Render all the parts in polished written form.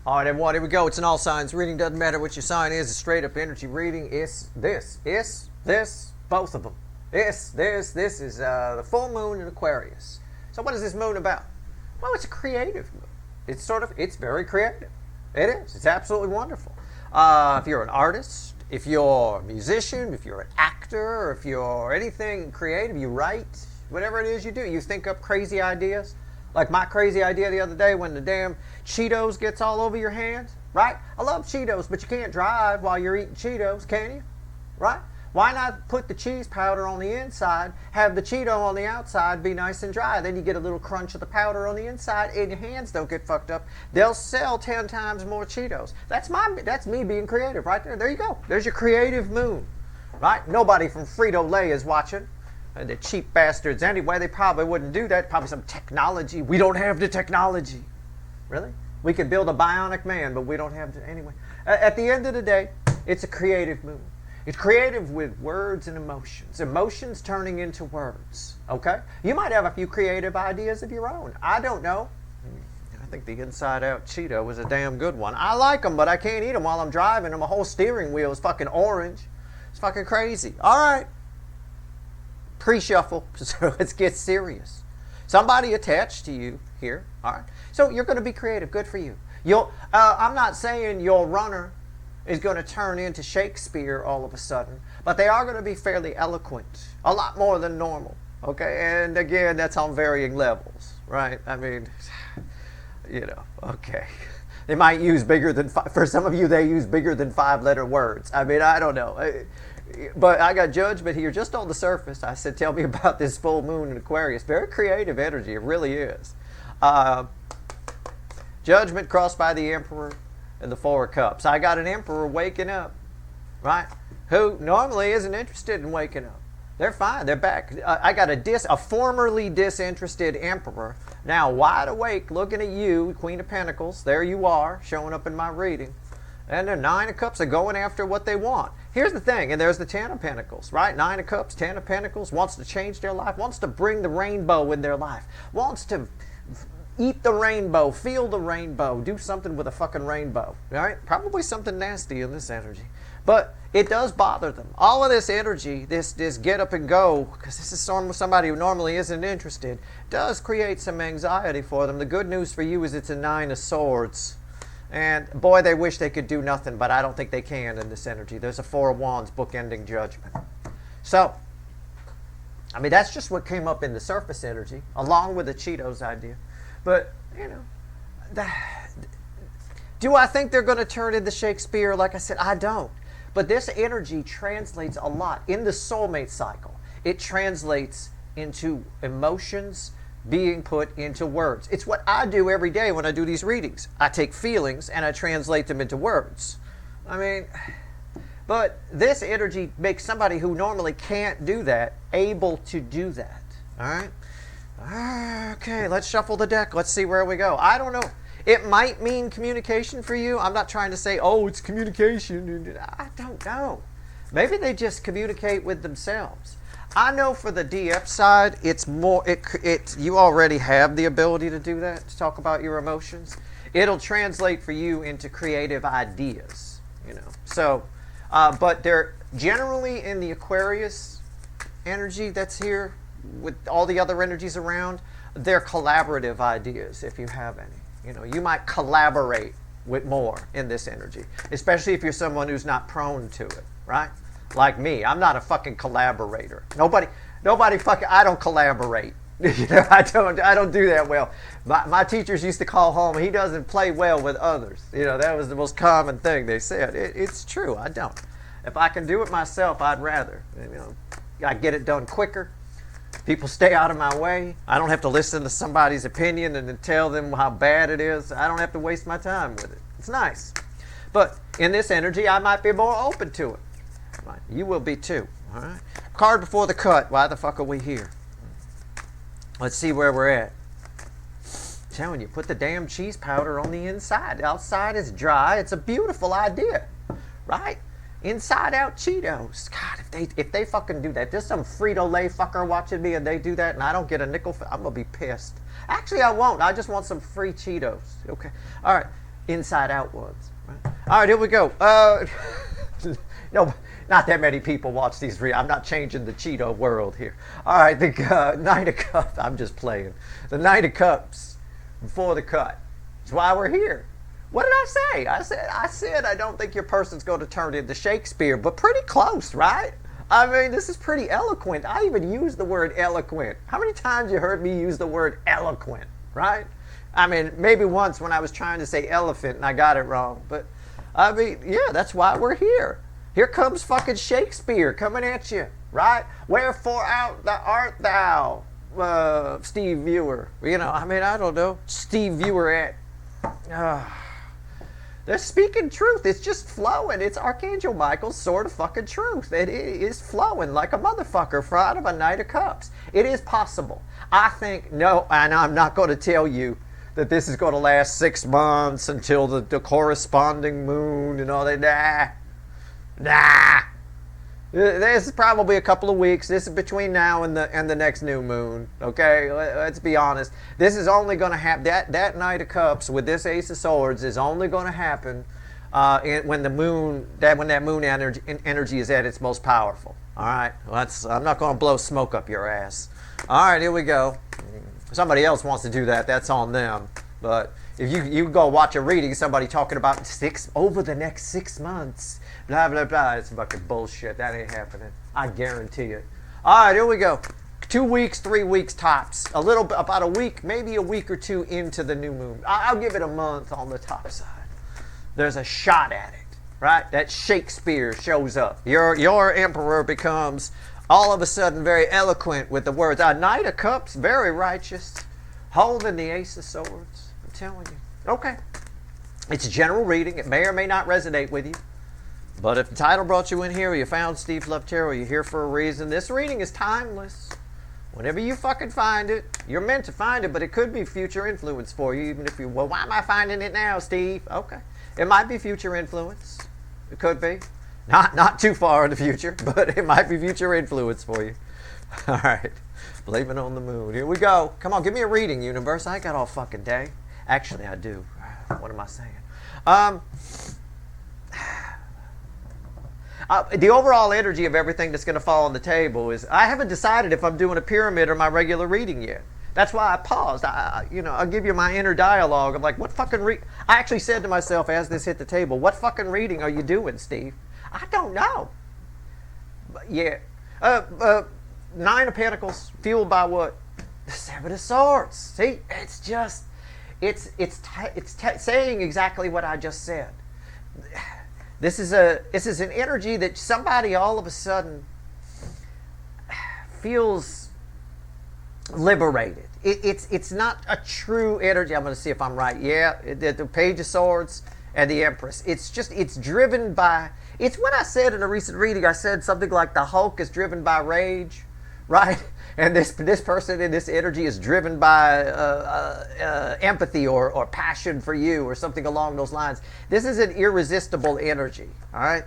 All right, everyone, here we go. It's an all signs reading. Doesn't matter what your sign is. A straight up energy reading. It's this, both of them. This is the full moon in Aquarius. So what is this moon about? Well, it's a creative moon. It's very creative. It is. It's absolutely wonderful. If you're an artist, if you're a musician, if you're an actor, if you're anything creative, you write, whatever it is you do, you think up crazy ideas. Like my crazy idea the other day when the damn Cheetos gets all over your hands, right? I love Cheetos, but you can't drive while you're eating Cheetos, can you? Right? Why not put the cheese powder on the inside, have the Cheeto on the outside be nice and dry? Then you get a little crunch of the powder on the inside and your hands don't get fucked up. They'll sell 10 times more Cheetos. That's me being creative right there. There you go. There's your creative moon, right? Nobody from Frito-Lay is watching. And the cheap bastards anyway, they probably wouldn't do that. Probably some technology. We don't have the technology. Really? We could build a bionic man, but we don't have to. Anyway, at the end of the day, it's a creative moon. It's creative with words and emotions. Emotions turning into words. Okay? You might have a few creative ideas of your own. I don't know. I think the Inside Out Cheeto was a damn good one. I like them, but I can't eat them while I'm driving. And my whole steering wheel is fucking orange. It's fucking crazy. All right. Pre-shuffle, so let's get serious. Somebody attached to you here, all right? So you're going to be creative. Good for you. I'm not saying your runner is going to turn into Shakespeare all of a sudden, but they are going to be fairly eloquent, a lot more than normal, okay? And again, that's on varying levels, right? I mean, okay. They might use bigger than for some of you, they use bigger than 5-letter words. I mean, I don't know. But I got judgment here just on the surface. I said, tell me about this full moon in Aquarius. Very creative energy. It really is. Judgment crossed by the Emperor and the Four of Cups. I got an Emperor waking up, right? Who normally isn't interested in waking up. They're fine. They're back. I got a formerly disinterested Emperor, now wide awake, looking at you, Queen of Pentacles. There you are, showing up in my reading. And the Nine of Cups are going after what they want. Here's the thing, and there's the Ten of Pentacles, right? Nine of Cups, Ten of Pentacles, wants to change their life, wants to bring the rainbow in their life, wants to eat the rainbow, feel the rainbow, do something with a fucking rainbow, all right? Probably something nasty in this energy. But it does bother them. All of this energy, this get up and go, because this is somebody who normally isn't interested, does create some anxiety for them. The good news for you is it's a Nine of Swords. And boy, they wish they could do nothing, but I don't think they can in this energy. There's a Four of Wands, bookending judgment. So, I mean, that's just what came up in the surface energy, along with the Cheetos idea. But, do I think they're going to turn into Shakespeare? Like I said, I don't. But this energy translates a lot. In the soulmate cycle, it translates into emotions being put into words. It's what I do every day when I do these readings. I take feelings and I translate them into words. I mean, but this energy makes somebody who normally can't do that able to do that. All right? Okay, let's shuffle the deck. Let's see where we go. I don't know. It might mean communication for you. I'm not trying to say, oh, it's communication. I don't know. Maybe they just communicate with themselves. I know for the DF side, it's more. You already have the ability to do that, to talk about your emotions. It'll translate for you into creative ideas, So, but they're generally in the Aquarius energy that's here with all the other energies around. They're collaborative ideas, if you have any. You might collaborate with more in this energy, especially if you're someone who's not prone to it, right? Like me, I'm not a fucking collaborator. Nobody fucking, I don't collaborate. I don't do that well. My teachers used to call home, he doesn't play well with others. That was the most common thing they said. It's true, I don't. If I can do it myself, I'd rather. I get it done quicker. People stay out of my way. I don't have to listen to somebody's opinion and then tell them how bad it is. I don't have to waste my time with it. It's nice. But in this energy, I might be more open to it. You will be too. All right. Card before the cut. Why the fuck are we here? Let's see where we're at. I'm telling you, put the damn cheese powder on the inside. Outside is dry. It's a beautiful idea, right? Inside out Cheetos. God, if they fucking do that, there's some Frito-Lay fucker watching me and they do that and I don't get a nickel. I'm gonna be pissed. Actually, I won't. I just want some free Cheetos. Okay. All right. inside out ones. Right? All right, here we go. No, not that many people watch these. I'm not changing the Cheeto world here. All right, the Knight of Cups. I'm just playing. The Knight of Cups before the cut. That's why we're here. What did I say? I said I don't think your person's going to turn into Shakespeare, but pretty close, right? I mean, this is pretty eloquent. I even use the word eloquent. How many times you heard me use the word eloquent, right? I mean, maybe once when I was trying to say elephant and I got it wrong. But, I mean, yeah, that's why we're here. Here comes fucking Shakespeare coming at you, right? Wherefore art thou, Steve Viewer? You know, I mean, I don't know. Steve Viewer at... They're speaking truth. It's just flowing. It's Archangel Michael's sword of fucking truth. It is flowing like a motherfucker out of a Knight of Cups. It is possible. I think, no, and I'm not going to tell you that this is going to last 6 months until the corresponding moon and all that. Nah. This is probably a couple of weeks. This is between now and the next new moon. Okay, let's be honest. This is only going to happen. That Knight of Cups with this Ace of Swords is only going to happen when that moon energy is at its most powerful. All right, I'm not going to blow smoke up your ass. All right, here we go. If somebody else wants to do that, that's on them. But if you go watch a reading, somebody talking about over the next 6 months. Blah, blah, blah. It's fucking bullshit. That ain't happening. I guarantee it. All right, here we go. 2 weeks, 3 weeks tops. About a week, maybe a week or two into the new moon. I'll give it a month on the top side. There's a shot at it, right? That Shakespeare shows up. Your emperor becomes all of a sudden very eloquent with the words. A Knight of Cups, very righteous, holding the Ace of Swords. I'm telling you. Okay. It's a general reading. It may or may not resonate with you. But if the title brought you in here, or you found Steve Love Tarot, you're here for a reason. This reading is timeless. Whenever you fucking find it, you're meant to find it, but it could be future influence for you, even if you, well, why am I finding it now, Steve? Okay. It might be future influence. It could be. Not too far in the future, but it might be future influence for you. All right. Blame it on the moon. Here we go. Come on, give me a reading, universe. I ain't got all fucking day. Actually, I do. What am I saying? The overall energy of everything that's going to fall on the table is, I haven't decided if I'm doing a pyramid or my regular reading yet. That's why I paused. I'll give you my inner dialogue. I'm like, what fucking I actually said to myself as this hit the table, what fucking reading are you doing, Steve? I don't know. But yeah. 9 of Pentacles, fueled by what? The 7 of Swords. See, it's just, it's saying exactly what I just said. This is an energy that somebody all of a sudden feels liberated. It's not a true energy. I'm going to see if I'm right. Yeah, the Page of Swords and the Empress. It's driven by. It's what I said in a recent reading. I said something like the Hulk is driven by rage, right? And this person in this energy is driven by empathy or passion for you or something along those lines. This is an irresistible energy, all right?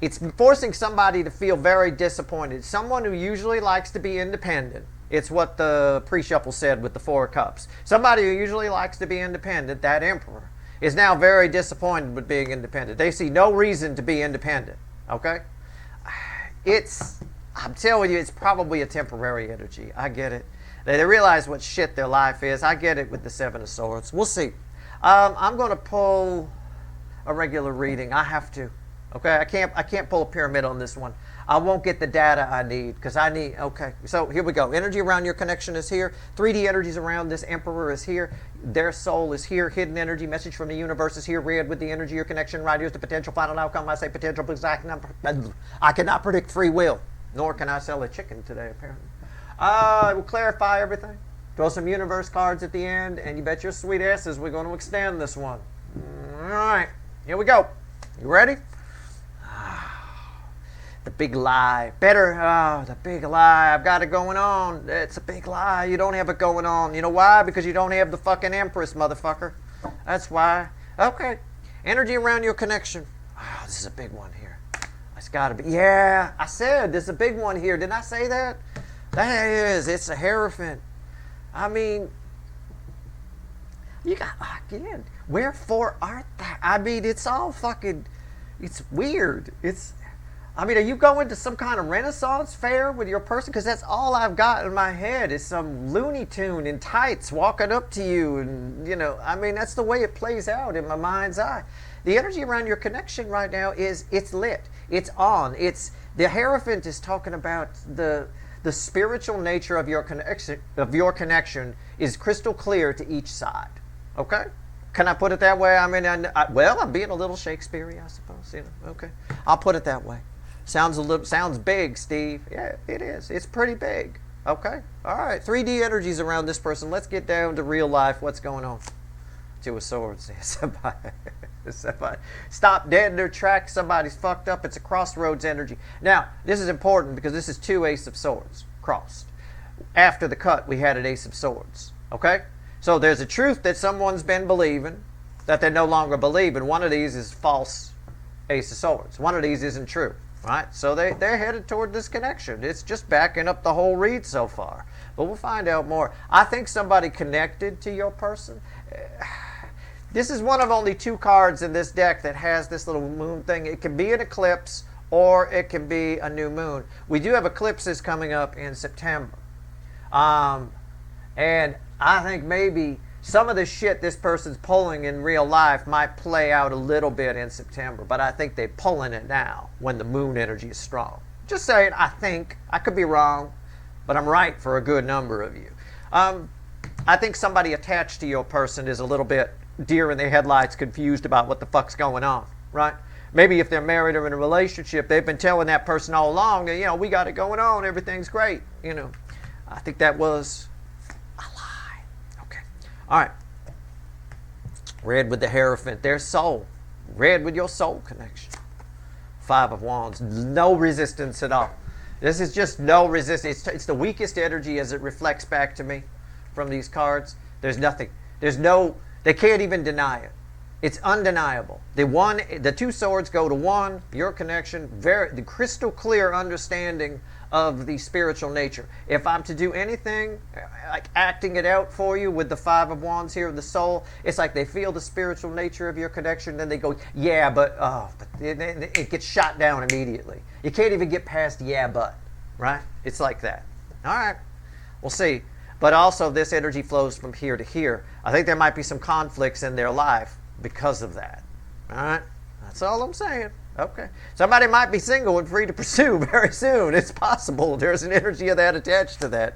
It's forcing somebody to feel very disappointed. Someone who usually likes to be independent. It's what the pre-shuffle said with the 4 of Cups. Somebody who usually likes to be independent, that Emperor, is now very disappointed with being independent. They see no reason to be independent, okay? I'm telling you, it's probably a temporary energy. I get it. They realize what shit their life is. I get it with the 7 of Swords. We'll see. I'm going to pull a regular reading. I have to. Okay? I can't pull a pyramid on this one. I won't get the data I need because I need... Okay. So here we go. Energy around your connection is here. 3D energies around this Emperor is here. Their soul is here. Hidden energy. Message from the universe is here. Read with the energy your connection. Right here's the potential final outcome. I say potential because I cannot predict free will. Nor can I sell a chicken today, apparently. We'll clarify everything. Throw some universe cards at the end, and you bet your sweet asses we're going to extend this one. All right, here we go. You ready? The big lie. The big lie. I've got it going on. It's a big lie. You don't have it going on. You know why? Because you don't have the fucking Empress, motherfucker. That's why. Okay. Energy around your connection. Oh, this is a big one here. It's got to be. Yeah, I said there's a big one here. Didn't I say that? That is. It's a Hierophant. I mean, You got, again, wherefore art thou? I mean, it's all fucking, it's weird. I mean, are you going to some kind of Renaissance fair with your person? Because that's all I've got in my head is some Looney Tune in tights walking up to you. And, you know, I mean, that's the way it plays out in my mind's eye. The energy around your connection right now is, it's lit. It's on. The Hierophant is talking about the spiritual nature of your connection is crystal clear to each side. Okay? Can I put it that way? I mean, I'm being a little Shakespearean, I suppose. You know, okay. I'll put it that way. Sounds big, Steve. Yeah, it is. It's pretty big. Okay. All right. 3D energies around this person. Let's get down to real life. What's going on? Two of Swords. Somebody stop dead in their tracks. Somebody's fucked up. It's a crossroads energy. Now, this is important because this is two Ace of Swords crossed. After the cut, we had an Ace of Swords. Okay? So there's a truth that someone's been believing that they no longer believe, and one of these is false Ace of Swords. One of these isn't true, right? So they're headed toward this connection. It's just backing up the whole read so far. But we'll find out more. I think somebody connected to your person. This is one of only two cards in this deck that has this little moon thing. It can be an eclipse or it can be a new moon. We do have eclipses coming up in September. And I think maybe some of the shit this person's pulling in real life might play out a little bit in September, but I think they're pulling it now when the moon energy is strong. Just saying, I think. I could be wrong, but I'm right for a good number of you. I think somebody attached to your person is a little bit deer in the headlights, confused about what the fuck's going on, right? Maybe if they're married or in a relationship, they've been telling that person all along that, you know, we got it going on, everything's great, you know. I think that was a lie. Okay. All right. Red with the Hierophant. There's soul. Red with your soul connection. Five of Wands. No resistance at all. This is just no resistance. It's the weakest energy as it reflects back to me from these cards. There's nothing. They can't even deny it. It's undeniable. The two swords go to one, your connection, the crystal clear understanding of the spiritual nature. If I'm to do anything, like acting it out for you with the Five of Wands here, the soul, it's like they feel the spiritual nature of your connection, then they go, yeah, but it gets shot down immediately. You can't even get past yeah, but, right? It's like that. All right, we'll see. But also this energy flows from here to here. I think there might be some conflicts in their life because of that. All right? That's all I'm saying. Okay. Somebody might be single and free to pursue very soon. It's possible. There's an energy of that attached to that.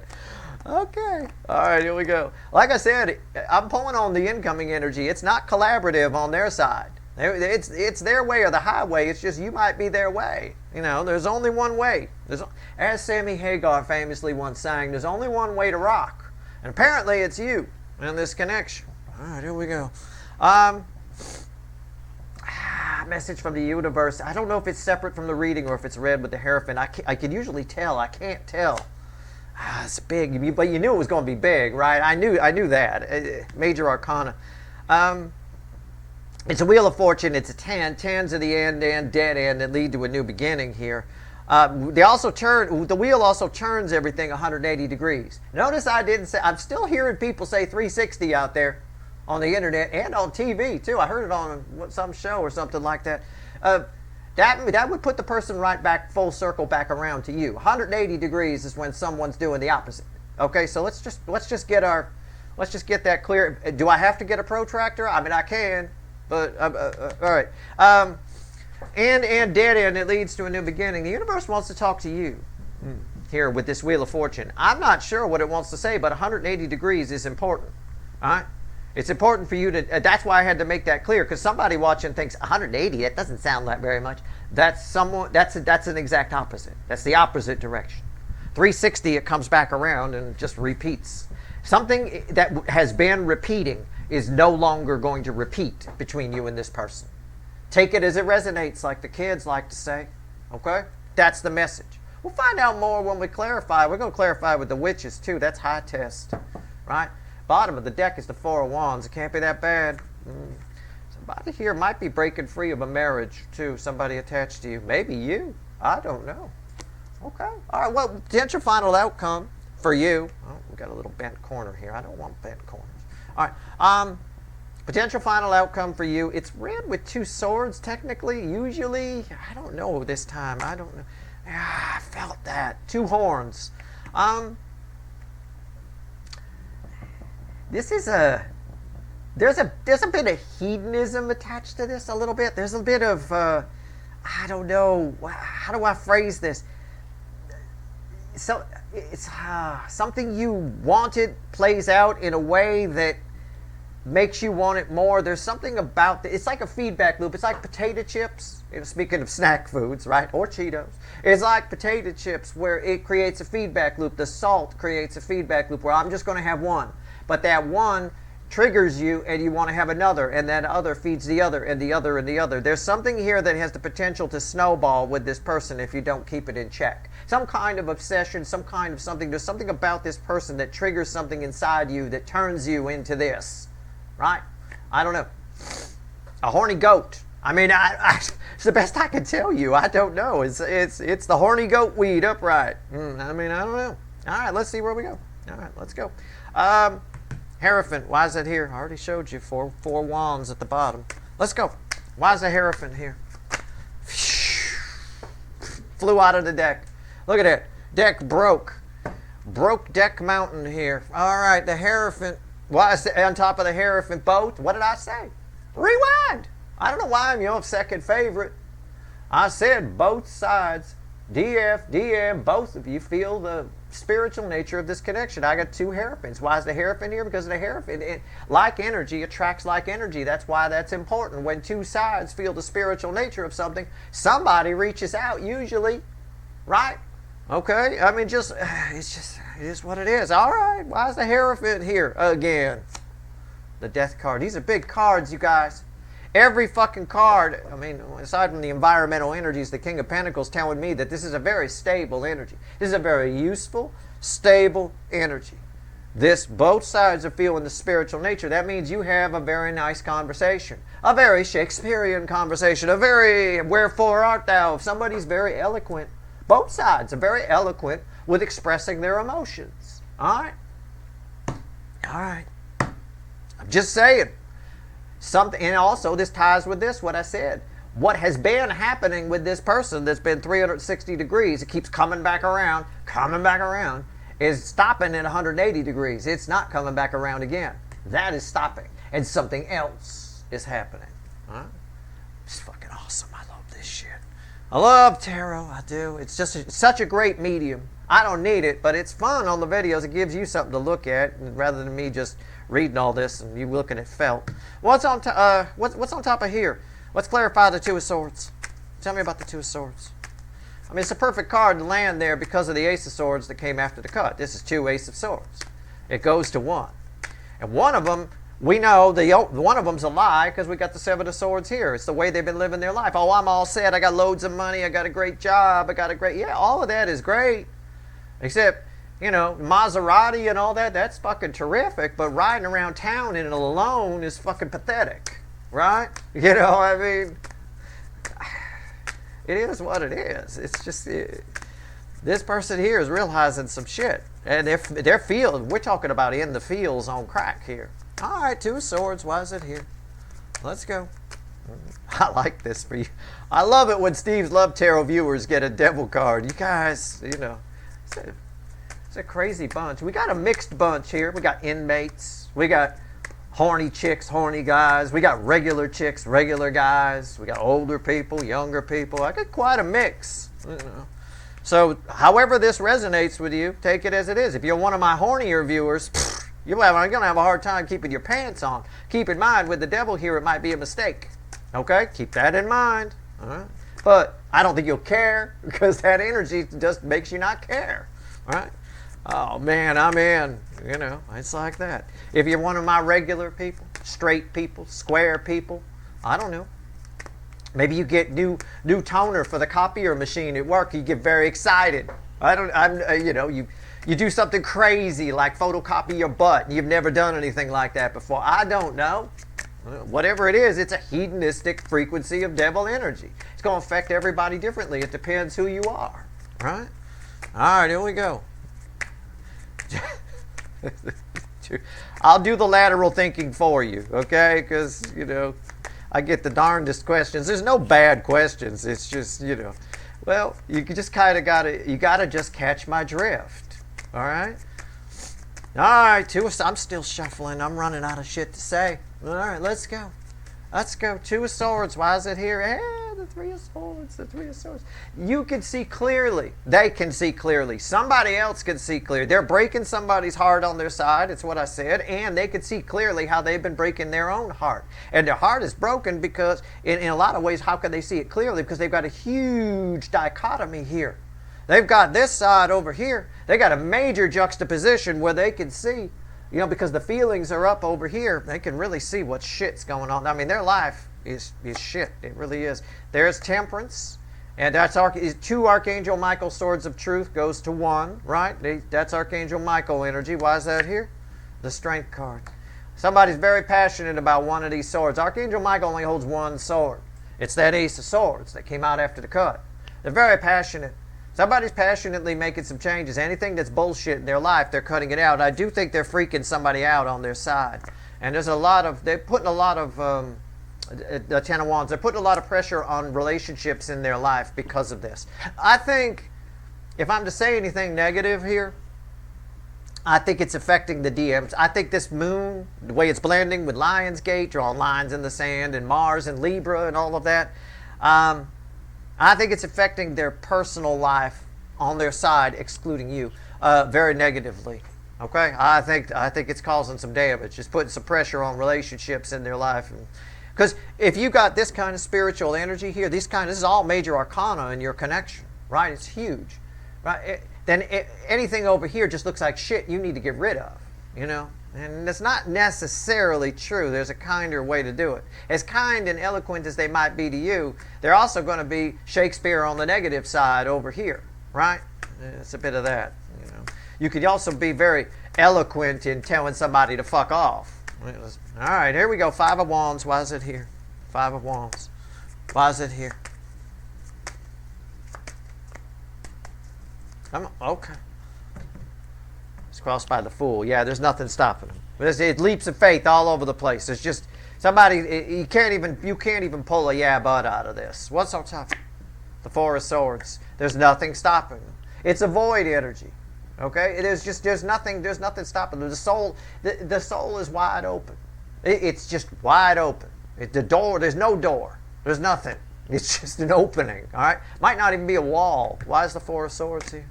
Okay. All right, here we go. Like I said, I'm pulling on the incoming energy. It's not collaborative on their side. It's their way or the highway. It's just you might be their way. You know, there's only one way. As Sammy Hagar famously once sang, there's only one way to rock. And apparently it's you in this connection. All right, here we go. Message from the universe. I don't know if it's separate from the reading or if it's red with the Hierophant. I can usually tell. I can't tell. It's big, but you knew it was going to be big, right? I knew that. Major Arcana. It's a Wheel of Fortune. It's a 10. 10s are the end and dead end that lead to a new beginning here. The wheel also turns everything 180 degrees. Notice I didn't say, I'm still hearing people say 360 out there on the internet and on TV too. I heard it on some show or something like that. That would put the person right back full circle back around to you. 180 degrees is when someone's doing the opposite. Okay, so let's just get that clear. Do I have to get a protractor? I mean, I can. But, all right. And dead end, it leads to a new beginning. The universe wants to talk to you here with this Wheel of Fortune. I'm not sure what it wants to say, but 180 degrees is important. All right? It's important for you to, that's why I had to make that clear, because somebody watching thinks 180, that doesn't sound like very much. That's an exact opposite. That's the opposite direction. 360, it comes back around and just repeats. Something that has been repeating is no longer going to repeat between you and this person. Take it as it resonates, like the kids like to say. Okay? That's the message. We'll find out more when we clarify. We're going to clarify with the witches, too. That's high test. Right? Bottom of the deck is the Four of Wands. It can't be that bad. Somebody here might be breaking free of a marriage, too. Somebody attached to you. Maybe you. I don't know. Okay. All right. Well, potential final outcome for you. Oh, we got a little bent corner here. I don't want bent corners. All right. Potential final outcome for you. It's red with 2 swords, technically. Usually, I don't know this time. I don't know. I felt that. 2 horns. This is there's a bit of hedonism attached to this a little bit. There's a bit of, I don't know, how do I phrase this? So it's something you wanted plays out in a way that makes you want it more. There's something about it's like a feedback loop. It's like potato chips. Speaking of snack foods, right? Or Cheetos. It's like potato chips where it creates a feedback loop. The salt creates a feedback loop where I'm just going to have one. But that one triggers you and you want to have another, and that other feeds the other and the other and the other. There's something here that has the potential to snowball with this person if you don't keep it in check. Some kind of obsession, some kind of something. There's something about this person that triggers something inside you that turns you into this. Right? I don't know. A horny goat. I mean, it's the best I can tell you. I don't know. It's the horny goat weed upright. I mean, I don't know. All right, let's see where we go. All right, let's go. Hierophant. Why is that here? I already showed you four wands at the bottom. Let's go. Why is the Hierophant here? Flew out of the deck. Look at it. Deck broke. Broke deck mountain here. All right, the Hierophant. Why is it on top of the Hierophant? Both. What did I say? Rewind. I don't know why I'm your second favorite. I said both sides. DF, DM, both of you feel the spiritual nature of this connection. I got 2 Hierophants. Why is the Hierophant here? Because the Hierophant, like energy, attracts like energy. That's why that's important. When 2 sides feel the spiritual nature of something, somebody reaches out usually, right? Okay? I mean, it is what it is. All right. Why is the Hierophant here again? The Death card. These are big cards, you guys. Every fucking card, I mean, aside from the environmental energies, the King of Pentacles telling me that this is a very stable energy. This is a very useful, stable energy. Both sides are feeling the spiritual nature. That means you have a very nice conversation. A very Shakespearean conversation. A very, wherefore art thou? If somebody's very eloquent, both sides are very eloquent with expressing their emotions. All right? All right. I'm just saying. And also this ties with this, what I said. What has been happening with this person that's been 360 degrees, it keeps coming back around, is stopping at 180 degrees. It's not coming back around again. That is stopping. And something else is happening. All right? It's fucking awesome. I love this shit. I love tarot. I do. It's just such a great medium. I don't need it, but it's fun on the videos. It gives you something to look at rather than me just reading all this and you looking at felt. What's on top of here? Let's clarify the 2 of Swords. Tell me about the 2 of Swords. I mean, it's a perfect card to land there because of the Ace of Swords that came after the cut. This is 2 Ace of Swords. It goes to 1. And one of them, we know one of them's a lie because we got the 7 of Swords here. It's the way they've been living their life. Oh, I'm all set. I got loads of money. I got a great job. Yeah, all of that is great. Except, you know, Maserati and all that, that's fucking terrific. But riding around town in it alone is fucking pathetic. Right? You know, I mean, it is what it is. It's just, this person here is realizing some shit. And they're feeling, we're talking about in the fields on crack here. All right, 2 of Swords. Why is it here? Let's go. I like this for you. I love it when Steve's Love Tarot viewers get a devil card. You guys, you know, it's a crazy bunch. We got a mixed bunch here. We got inmates. We got horny chicks, horny guys. We got regular chicks, regular guys. We got older people, younger people. I got quite a mix. You know. So, however this resonates with you, take it as it is. If you're one of my hornier viewers, you're going to have a hard time keeping your pants on. Keep in mind, with the devil here, it might be a mistake. Okay? Keep that in mind. All right? But I don't think you'll care because that energy just makes you not care. All right? Oh, man, I'm in. You know, it's like that. If you're one of my regular people, straight people, square people, I don't know. Maybe you get new toner for the copier machine at work. You get very excited. You do something crazy like photocopy your butt. You've never done anything like that before. I don't know. Whatever it is, it's a hedonistic frequency of devil energy. It's going to affect everybody differently. It depends who you are. Right? All right, here we go. I'll do the lateral thinking for you, okay? Because, you know, I get the darndest questions. There's no bad questions. It's just, you know, well, you just kind of gotta just catch my drift, all right? All right, I'm still shuffling. I'm running out of shit to say. All right, let's go. Let's go. Two of Swords. Why is it here? The Three of Swords. The Three of Swords. You can see clearly. They can see clearly. Somebody else can see clearly. They're breaking somebody's heart on their side. It's what I said. And they can see clearly how they've been breaking their own heart. And their heart is broken because, in a lot of ways, how can they see it clearly? Because they've got a huge dichotomy here. They've got this side over here. They got a major juxtaposition where they can see, you know, because the feelings are up over here. They can really see what shit's going on. I mean, their life is shit. It really is. There's Temperance, and that's two Archangel Michael Swords of Truth goes to one, right? That's Archangel Michael energy. Why is that here? The Strength card. Somebody's very passionate about one of these swords. Archangel Michael only holds one sword. It's that Ace of Swords that came out after the cut. They're very passionate. Somebody's passionately making some changes. Anything that's bullshit in their life, they're cutting it out. I do think they're freaking somebody out on their side. And there's they're putting a lot of, the Ten of Wands, they're putting a lot of pressure on relationships in their life because of this. I think, if I'm to say anything negative here, I think it's affecting the DMs. I think this moon, the way it's blending with Lionsgate, drawing lines in the sand, and Mars and Libra and all of that, I think it's affecting their personal life on their side, excluding you, very negatively. Okay, I think it's causing some damage. It's putting some pressure on relationships in their life. Because if you got this kind of spiritual energy here, this is all major arcana in your connection, right? It's huge, right? Then anything over here just looks like shit you need to get rid of, you know. And that's not necessarily true. There's a kinder way to do it. As kind and eloquent as they might be to you, they're also going to be Shakespeare on the negative side over here, right? It's a bit of that, you know. You could also be very eloquent in telling somebody to fuck off. All right, here we go. Five of Wands. Why is it here? Five of Wands. Why is it here? Come on. Okay. It's crossed by the Fool. Yeah, there's nothing stopping them. It leaps of faith all over the place. It's just somebody. You can't even pull a yeah but out of this. What's on top? The Four of Swords. There's nothing stopping them. It's a void energy. Okay, there's nothing stopping them. The soul is wide open. It's just wide open. The door. There's no door. There's nothing. It's just an opening. All right. Might not even be a wall. Why is the Four of Swords here?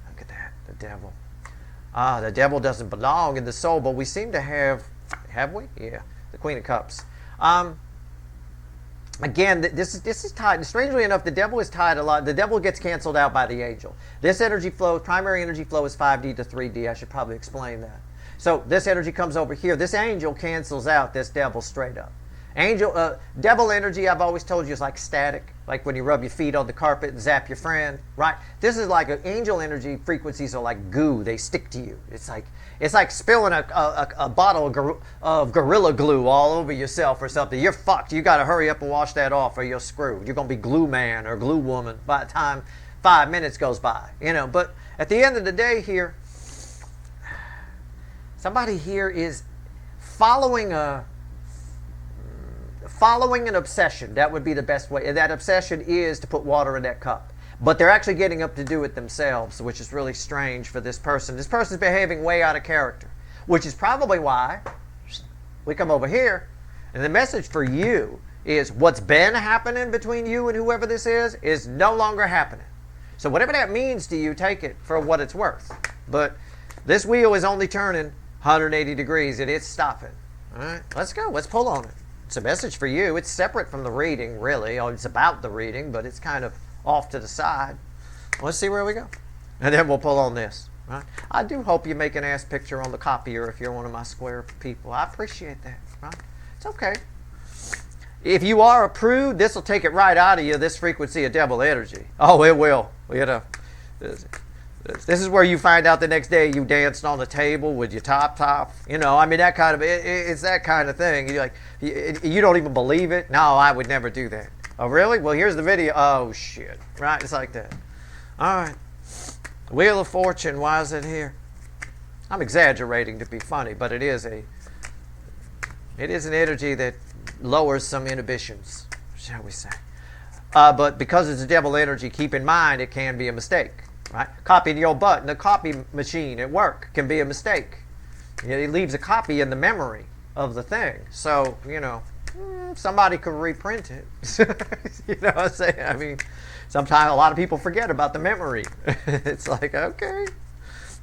Look at that. The Devil. The devil doesn't belong in the soul, but we seem to have we? Yeah, the Queen of Cups. Again, this is tied. Strangely enough, the devil is tied a lot. The devil gets canceled out by the angel. This energy flow, primary energy flow is 5D to 3D. I should probably explain that. So this energy comes over here. This angel cancels out this devil straight up. Devil energy, I've always told you, is like static, like when you rub your feet on the carpet and zap your friend, right? This is like angel energy frequencies are like goo. They stick to you. It's like spilling a bottle of Gorilla Glue all over yourself or something. You're fucked. You got to hurry up and wash that off or you're screwed. You're going to be glue man or glue woman by the time 5 minutes goes by, you know. But at the end of the day here, somebody here is following an obsession. That would be the best way. And that obsession is to put water in that cup. But they're actually getting up to do it themselves, which is really strange for this person. This person's behaving way out of character, which is probably why we come over here. And the message for you is what's been happening between you and whoever this is no longer happening. So whatever that means to you, take it for what it's worth. But this wheel is only turning 180 degrees and it's stopping. All right, let's go. Let's pull on it. It's a message for you. It's separate from the reading, really. It's about the reading, but it's kind of off to the side. Let's see where we go. And then we'll pull on this. Right? I do hope you make an ass picture on the copier if you're one of my square people. I appreciate that. Right? It's okay. If you are a prude, this will take it right out of you, this frequency of devil energy. Oh, it will. You know, this is where you find out the next day you danced on the table with your top. You know, I mean, that kind of, it's that kind of thing. You're like, you don't even believe it? No, I would never do that. Oh, really? Well, here's the video. Oh, shit. Right? It's like that. All right. Wheel of Fortune. Why is it here? I'm exaggerating to be funny, but it is an energy that lowers some inhibitions, shall we say. But because it's a devil energy, keep in mind it can be a mistake. Right? Copying your butt in the copy machine at work can be a mistake. It leaves a copy in the memory of the thing. So, somebody could reprint it. You know what I'm saying? I mean, sometimes a lot of people forget about the memory. It's like, okay.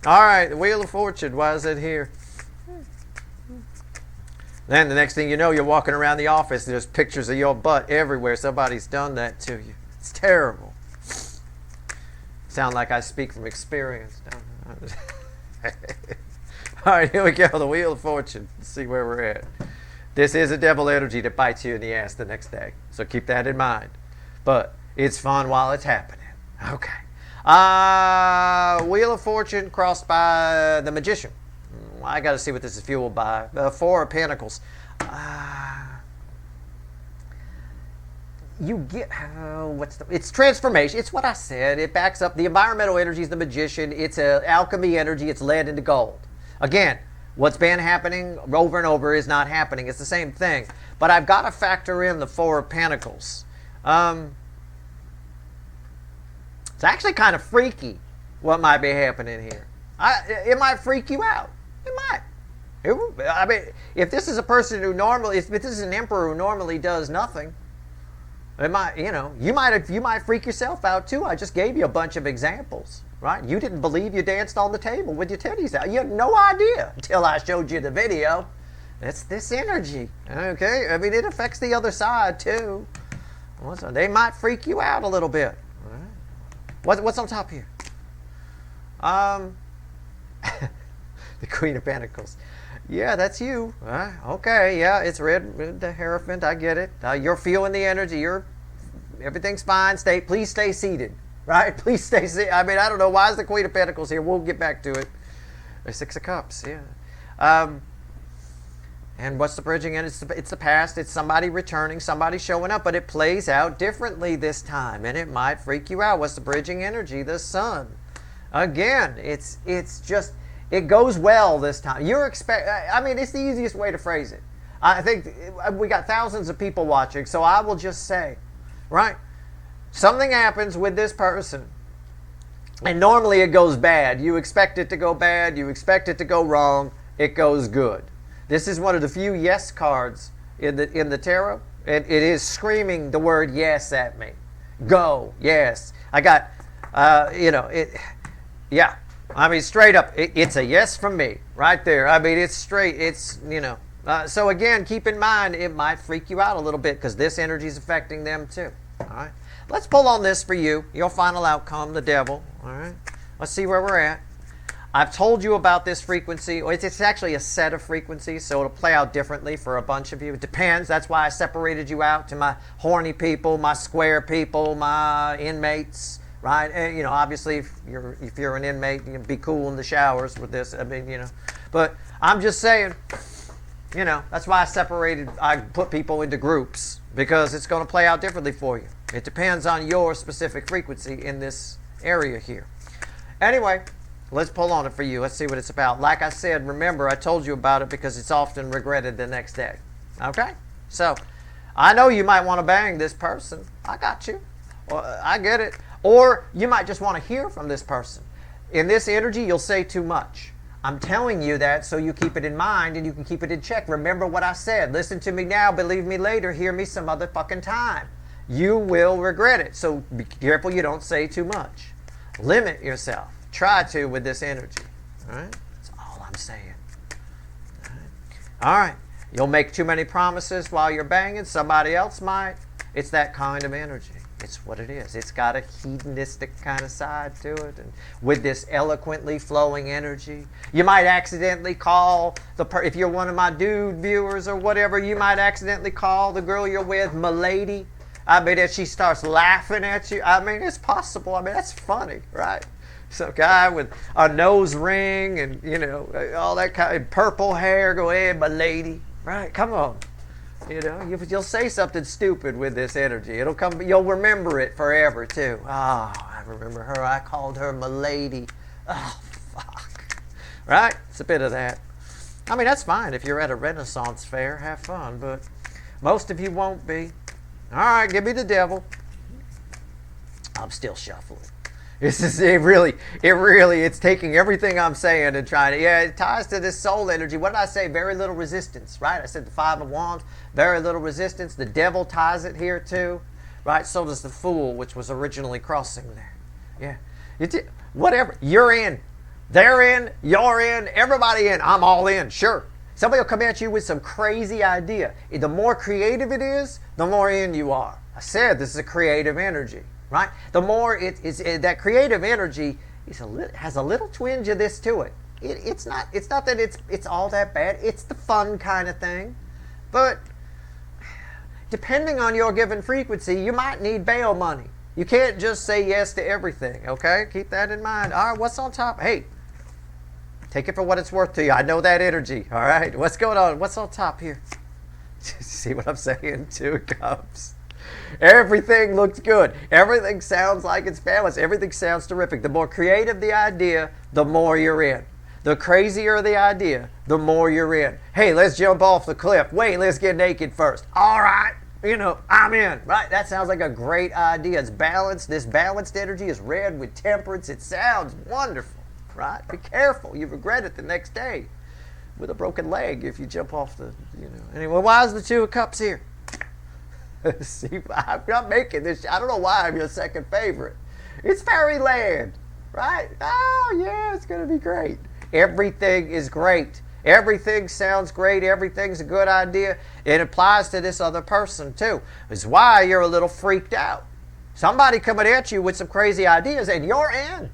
All right, the Wheel of Fortune, why is it here? Then the next thing you know, you're walking around the office, there's pictures of your butt everywhere. Somebody's done that to you. It's terrible. Sound like I speak from experience. All right, here we go. The Wheel of Fortune. Let's see where we're at. This is a devil energy that bites you in the ass the next day. So keep that in mind. But it's fun while it's happening. Okay. Wheel of Fortune crossed by the Magician. I got to see what this is fueled by. The Four of Pentacles. You get, it's transformation. It's what I said. It backs up. The environmental energy is the Magician. It's an alchemy energy. It's led into gold. Again, what's been happening over and over is not happening. It's the same thing. But I've got to factor in the Four of Pentacles. It's actually kind of freaky what might be happening here. It might freak you out. It might. I mean, if this is a person who normally, if this is an emperor who normally does nothing, it might, you might freak yourself out too. I just gave you a bunch of examples, right? You didn't believe you danced on the table with your titties out. You had no idea until I showed you the video. It's this energy, okay? I mean, it affects the other side too. They might freak you out a little bit. What's on top here? The Queen of Pentacles. Yeah, that's you. Okay, yeah, it's red, the Hierophant. I get it. You're feeling the energy. Everything's fine. Please stay seated. Right? Please stay seated. I mean, I don't know. Why is the Queen of Pentacles here? We'll get back to it. The Six of Cups, yeah. And what's the bridging in? It's the past. It's somebody returning, somebody showing up, but it plays out differently this time, and it might freak you out. What's the bridging energy? The Sun. Again, it's just, it goes well this time. I mean, it's the easiest way to phrase it. I think we got thousands of people watching, so I will just say, right? Something happens with this person, and normally it goes bad. You expect it to go bad. You expect it to go wrong. It goes good. This is one of the few yes cards in the tarot. It is screaming the word yes at me. Go, yes. I got, yeah. I mean, straight up, it's a yes from me right there. I mean, it's straight. It's, so again, keep in mind, it might freak you out a little bit because this energy is affecting them too. All right. Let's pull on this for you. Your final outcome, the devil. All right. Let's see where we're at. I've told you about this frequency. It's actually a set of frequencies, so it'll play out differently for a bunch of you. It depends. That's why I separated you out to my horny people, my square people, my inmates, right? And, obviously, if you're an inmate, you can be cool in the showers with this. I mean, But I'm just saying, that's why I put people into groups, because it's going to play out differently for you. It depends on your specific frequency in this area here. Anyway, let's pull on it for you. Let's see what it's about. Like I said, remember, I told you about it because it's often regretted the next day. Okay? So, I know you might want to bang this person. I got you. Well, I get it. Or you might just want to hear from this person. In this energy, you'll say too much. I'm telling you that so you keep it in mind and you can keep it in check. Remember what I said. Listen to me now, believe me later, hear me some other fucking time. You will regret it. So be careful you don't say too much. Limit yourself. Try to with this energy. All right? That's all I'm saying. All right. You'll make too many promises while you're banging. Somebody else might. It's that kind of energy. It's what it is. It's got a hedonistic kind of side to it. And with this eloquently flowing energy, you might accidentally call, if you're one of my dude viewers or whatever, you might accidentally call the girl you're with "Milady." I mean, if she starts laughing at you, I mean, it's possible. I mean, that's funny, right? Some guy with a nose ring and, all that kind of purple hair, go, "Hey, "Milady," right? Come on. You'll say something stupid with this energy. It'll come. You'll remember it forever too. Oh, I remember her. I called her "Milady." Oh, fuck. Right? It's a bit of that. I mean, that's fine if you're at a Renaissance fair. Have fun, but most of you won't be. All right, give me the devil. I'm still shuffling. It's taking everything I'm saying and trying to, it ties to this soul energy. What did I say? Very little resistance, right? I said the Five of Wands, very little resistance. The devil ties it here too, right? So does the Fool, which was originally crossing there. Yeah. Whatever. You're in. They're in. You're in. Everybody in. I'm all in. Sure. Somebody will come at you with some crazy idea. The more creative it is, the more in you are. I said this is a creative energy. Right? The more it is, that creative energy has a little twinge of this to it. It's not that it's all that bad. It's the fun kind of thing. But depending on your given frequency, you might need bail money. You can't just say yes to everything, okay? Keep that in mind. All right, what's on top? Hey, take it for what it's worth to you. I know that energy, all right? What's going on? What's on top here? See what I'm saying? 2 of Cups. Everything looks good. Everything sounds like it's balanced. Everything sounds terrific. The more creative the idea, the more you're in. The crazier the idea, the more you're in. Hey, let's jump off the cliff. Wait, let's get naked first. All right. I'm in. Right? That sounds like a great idea. It's balanced. This balanced energy is red with temperance. It sounds wonderful. Right? Be careful. You regret it the next day with a broken leg if you jump off the, Anyway, why is the 2 of Cups here? See, I'm not making this. I don't know why I'm your second favorite. It's fairyland, right? Oh, yeah, it's going to be great. Everything is great. Everything sounds great. Everything's a good idea. It applies to this other person, too. It's why you're a little freaked out. Somebody coming at you with some crazy ideas, and you're in.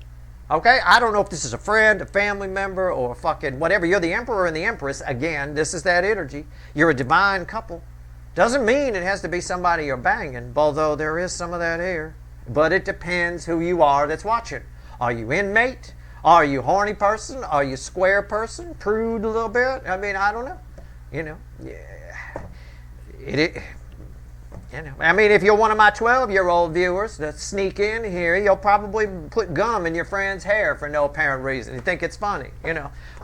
Okay? I don't know if this is a friend, a family member, or fucking whatever. You're the Emperor and the Empress. Again, this is that energy. You're a divine couple. Doesn't mean it has to be somebody you're banging, although there is some of that here. But it depends who you are that's watching. Are you inmate? Are you horny person? Are you square person? Prude a little bit? I mean, I don't know. I mean, if you're one of my 12-year-old viewers that sneak in here, you'll probably put gum in your friend's hair for no apparent reason. You think it's funny,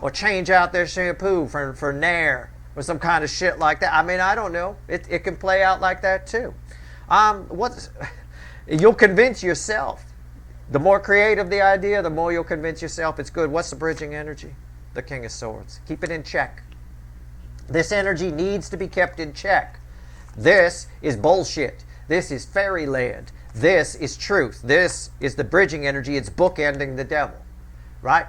or change out their shampoo for Nair. Or some kind of shit like that. I mean, I don't know. It can play out like that too. You'll convince yourself. The more creative the idea, the more you'll convince yourself it's good. What's the bridging energy? The King of Swords. Keep it in check. This energy needs to be kept in check. This is bullshit. This is fairyland. This is truth. This is the bridging energy. It's bookending the devil. Right?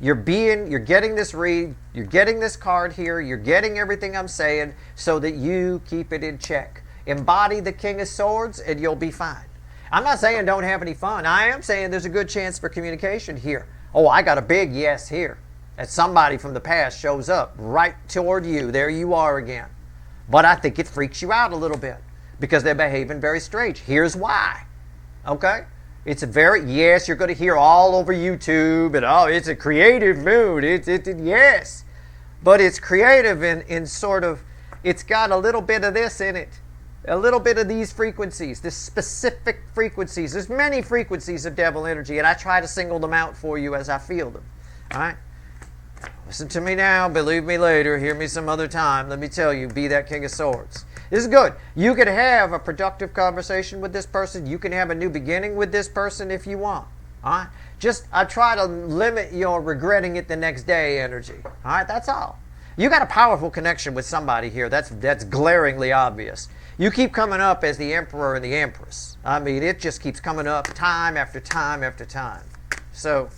You're getting this read, you're getting this card here, you're getting everything I'm saying so that you keep it in check. Embody the King of Swords and you'll be fine. I'm not saying don't have any fun. I am saying there's a good chance for communication here. Oh, I got a big yes here. That somebody from the past shows up right toward you. There you are again. But I think it freaks you out a little bit because they're behaving very strange. Here's why. Okay? It's yes, you're going to hear all over YouTube and it's a creative mood. Yes. But it's creative in sort of, it's got a little bit of this in it. A little bit of these frequencies, this specific frequencies. There's many frequencies of devil energy, and I try to single them out for you as I feel them. All right? Listen to me now, believe me later, hear me some other time. Let me tell you, be that King of Swords. This is good. You can have a productive conversation with this person. You can have a new beginning with this person if you want. All right? I try to limit your regretting it the next day energy. All right? That's all. You got a powerful connection with somebody here. That's glaringly obvious. You keep coming up as the Emperor and the Empress. I mean, it just keeps coming up time after time after time. So,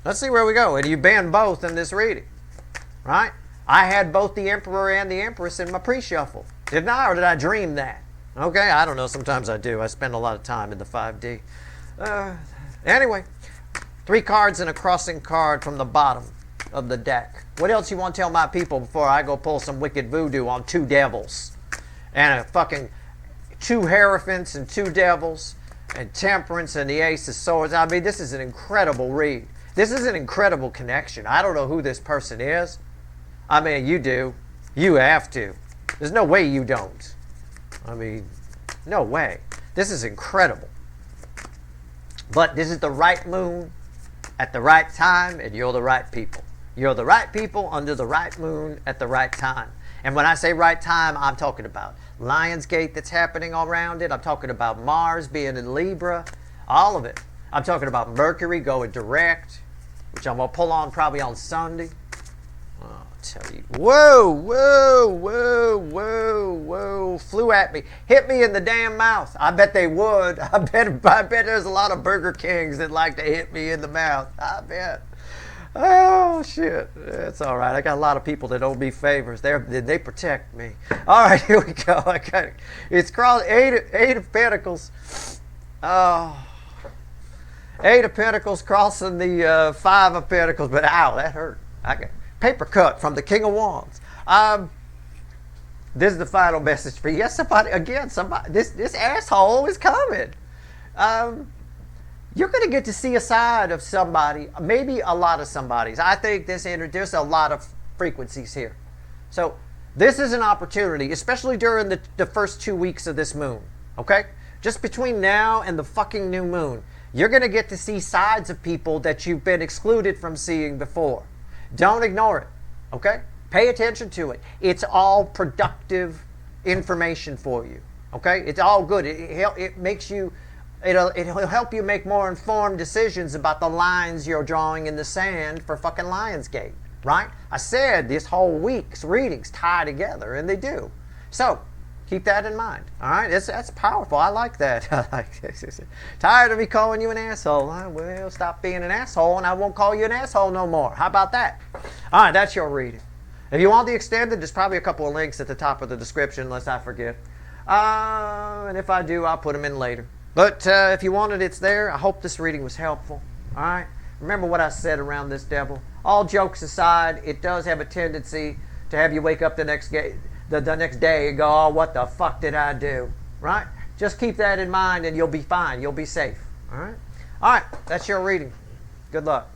let's see where we go. And you banned both in this reading. Right? I had both the Emperor and the Empress in my pre-shuffle. Didn't I? Or did I dream that? Okay, I don't know. Sometimes I do. I spend a lot of time in the 5D. Anyway, 3 cards and a crossing card from the bottom of the deck. What else you want to tell my people before I go pull some wicked voodoo on 2 devils? And a fucking 2 Hierophants and 2 devils and temperance and the Ace of Swords. I mean, this is an incredible read. This is an incredible connection. I don't know who this person is. I mean, you do. You have to. There's no way you don't. I mean, no way. This is incredible. But this is the right moon at the right time, and you're the right people. You're the right people under the right moon at the right time. And when I say right time, I'm talking about Lionsgate that's happening all around it. I'm talking about Mars being in Libra. All of it. I'm talking about Mercury going direct, which I'm going to pull on probably on Sunday. I'll tell you. Whoa, whoa, whoa, whoa, whoa. Flew at me. Hit me in the damn mouth. I bet they would. I bet there's a lot of Burger Kings that like to hit me in the mouth. I bet. Oh, shit. That's all right. I got a lot of people that owe me favors. They protect me. All right, here we go. I got it. It's called Eight of Pentacles. Oh. Eight of Pentacles crossing the Five of Pentacles. But, ow, that hurt. I got paper cut from the King of Wands. This is the final message for you. Yes, somebody, this asshole is coming. You're going to get to see a side of somebody, maybe a lot of somebody's. I think there's a lot of frequencies here. So this is an opportunity, especially during the first 2 weeks of this moon, okay? Just between now and the fucking new moon, you're going to get to see sides of people that you've been excluded from seeing before. Don't ignore it, okay? Pay attention to it. It's all productive information for you, okay? It's all good. It makes you... It'll help you make more informed decisions about the lines you're drawing in the sand for fucking Lionsgate, right? I said this whole week's readings tie together, and they do. So, keep that in mind, all right? That's powerful. I like that. I like this. Tired of me calling you an asshole? Well, stop being an asshole, and I won't call you an asshole no more. How about that? All right, that's your reading. If you want the extended, there's probably a couple of links at the top of the description, unless I forget. And if I do, I'll put them in later. But if you want it, it's there. I hope this reading was helpful. All right? Remember what I said around this devil. All jokes aside, it does have a tendency to have you wake up the next day and go, oh, what the fuck did I do? Right? Just keep that in mind and you'll be fine. You'll be safe. All right? All right. That's your reading. Good luck.